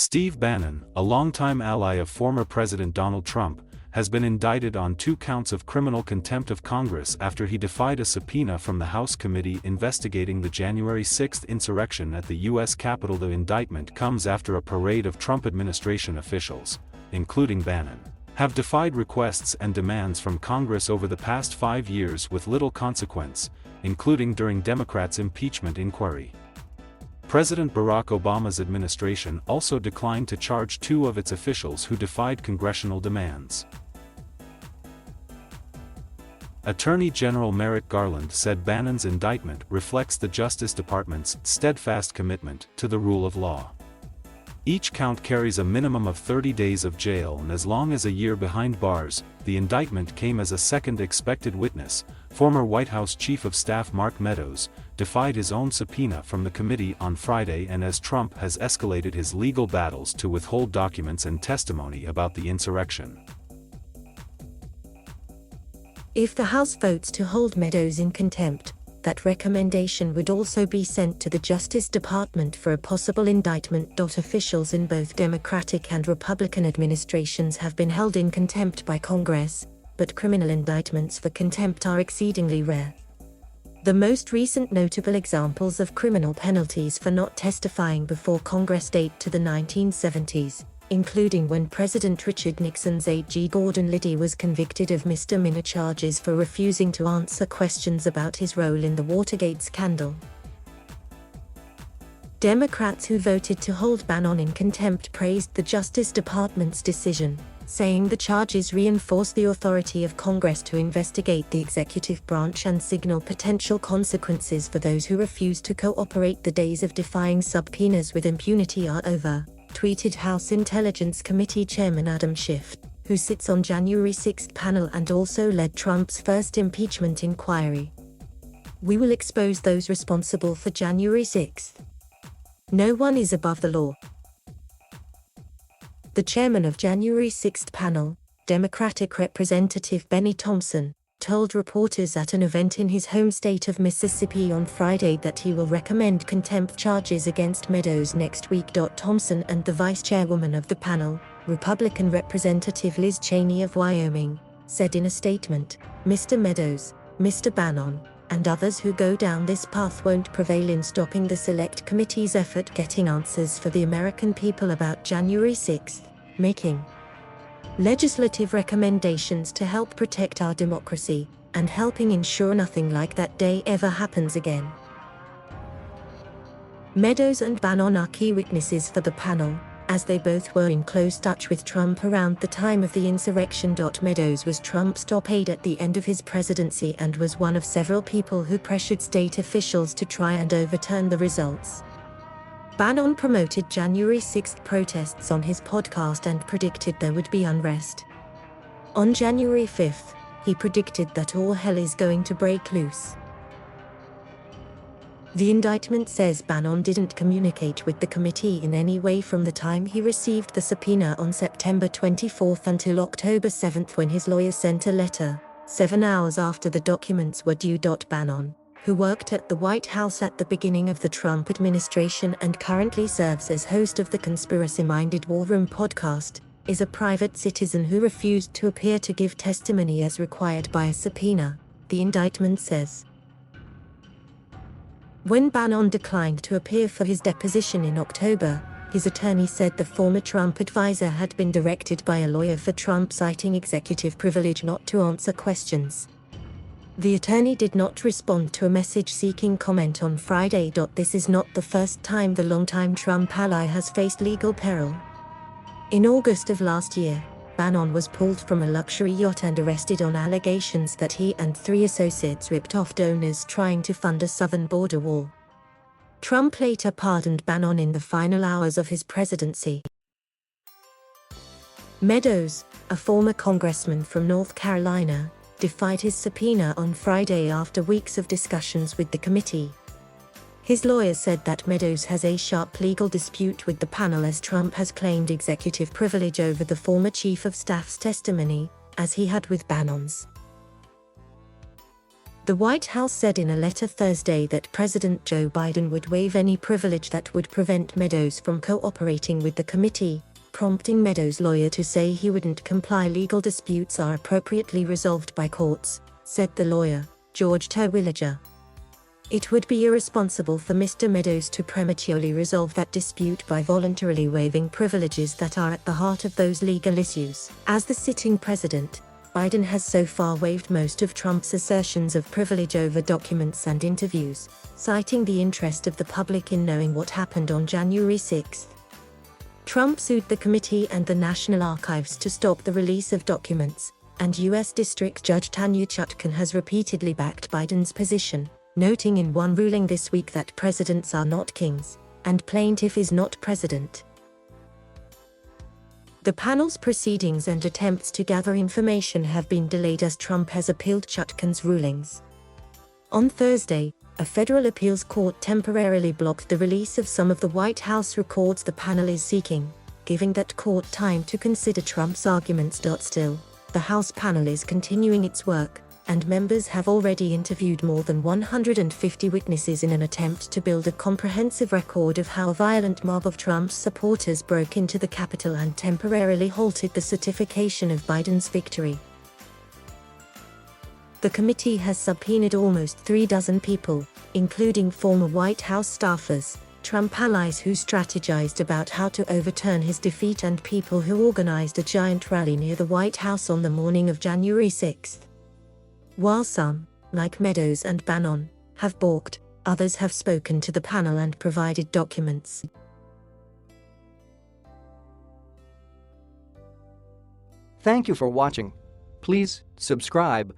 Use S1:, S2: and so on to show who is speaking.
S1: Steve Bannon, a longtime ally of former President Donald Trump, has been indicted on 2 counts of criminal contempt of Congress after he defied a subpoena from the House committee investigating the January 6 insurrection at the U.S. Capitol. The indictment comes after a parade of Trump administration officials, including Bannon, have defied requests and demands from Congress over the past 5 years with little consequence, including during Democrats' impeachment inquiry. President Barack Obama's administration also declined to charge 2 of its officials who defied congressional demands. Attorney General Merrick Garland said Bannon's indictment reflects the Justice Department's steadfast commitment to the rule of law. Each count carries a minimum of 30 days of jail and as long as a year behind bars. The indictment came as a second expected witness. Former White House Chief of Staff Mark Meadows defied his own subpoena from the committee on Friday, and as Trump has escalated his legal battles to withhold documents and testimony about the insurrection.
S2: If the House votes to hold Meadows in contempt, that recommendation would also be sent to the Justice Department for a possible indictment. Officials in both Democratic and Republican administrations have been held in contempt by Congress, but criminal indictments for contempt are exceedingly rare. The most recent notable examples of criminal penalties for not testifying before Congress date to the 1970s, including when President Richard Nixon's aide G. Gordon Liddy was convicted of misdemeanor charges for refusing to answer questions about his role in the Watergate scandal. Democrats who voted to hold Bannon in contempt praised the Justice Department's decision, saying the charges reinforce the authority of Congress to investigate the executive branch and signal potential consequences for those who refuse to cooperate. The days of defying subpoenas with impunity are over, tweeted House Intelligence Committee Chairman Adam Schiff, who sits on January 6 panel and also led Trump's first impeachment inquiry. "We will expose those responsible for January 6. No one is above the law." The chairman of January 6 panel, Democratic Representative Benny Thompson, told reporters at an event in his home state of Mississippi on Friday that he will recommend contempt charges against Meadows next week. Thompson and the vice chairwoman of the panel, Republican Representative Liz Cheney of Wyoming, said in a statement, "Mr. Meadows, Mr. Bannon, and others who go down this path won't prevail in stopping the Select Committee's effort getting answers for the American people about January 6, making legislative recommendations to help protect our democracy, and helping ensure nothing like that day ever happens again." Meadows and Bannon are key witnesses for the panel, as they both were in close touch with Trump around the time of the insurrection. Meadows was Trump's top aide at the end of his presidency and was one of several people who pressured state officials to try and overturn the results. Bannon promoted January 6 protests on his podcast and predicted there would be unrest. On January 5, he predicted that all hell is going to break loose. The indictment says Bannon didn't communicate with the committee in any way from the time he received the subpoena on September 24 until October 7 when his lawyer sent a letter, 7 hours after the documents were due. Bannon, who worked at the White House at the beginning of the Trump administration and currently serves as host of the Conspiracy-Minded War Room podcast, is a private citizen who refused to appear to give testimony as required by a subpoena, the indictment says. When Bannon declined to appear for his deposition in October, his attorney said the former Trump advisor had been directed by a lawyer for Trump citing executive privilege not to answer questions. The attorney did not respond to a message seeking comment on Friday. This is not the first time the longtime Trump ally has faced legal peril. In August of last year, Bannon was pulled from a luxury yacht and arrested on allegations that he and 3 associates ripped off donors trying to fund a southern border wall. Trump later pardoned Bannon in the final hours of his presidency. Meadows, a former congressman from North Carolina, defied his subpoena on Friday after weeks of discussions with the committee. His lawyer said that Meadows has a sharp legal dispute with the panel as Trump has claimed executive privilege over the former chief of staff's testimony, as he had with Bannon's. The White House said in a letter Thursday that President Joe Biden would waive any privilege that would prevent Meadows from cooperating with the committee, prompting Meadows' lawyer to say he wouldn't comply. Legal disputes are appropriately resolved by courts, said the lawyer, George Terwilliger. It would be irresponsible for Mr. Meadows to prematurely resolve that dispute by voluntarily waiving privileges that are at the heart of those legal issues. As the sitting president, Biden has so far waived most of Trump's assertions of privilege over documents and interviews, citing the interest of the public in knowing what happened on January 6. Trump sued the committee and the National Archives to stop the release of documents, and U.S. District Judge Tanya Chutkan has repeatedly backed Biden's position, noting in one ruling this week that presidents are not kings, and plaintiff is not president. The panel's proceedings and attempts to gather information have been delayed as Trump has appealed Chutkan's rulings. On Thursday, a federal appeals court temporarily blocked the release of some of the White House records the panel is seeking, giving that court time to consider Trump's arguments. Still, the House panel is continuing its work, and members have already interviewed more than 150 witnesses in an attempt to build a comprehensive record of how a violent mob of Trump's supporters broke into the Capitol and temporarily halted the certification of Biden's victory. The committee has subpoenaed almost 36 people, including former White House staffers, Trump allies who strategized about how to overturn his defeat, and people who organized a giant rally near the White House on the morning of January 6. While some, like Meadows and Bannon, have balked, others have spoken to the panel and provided documents.
S3: Thank you for watching. Please subscribe,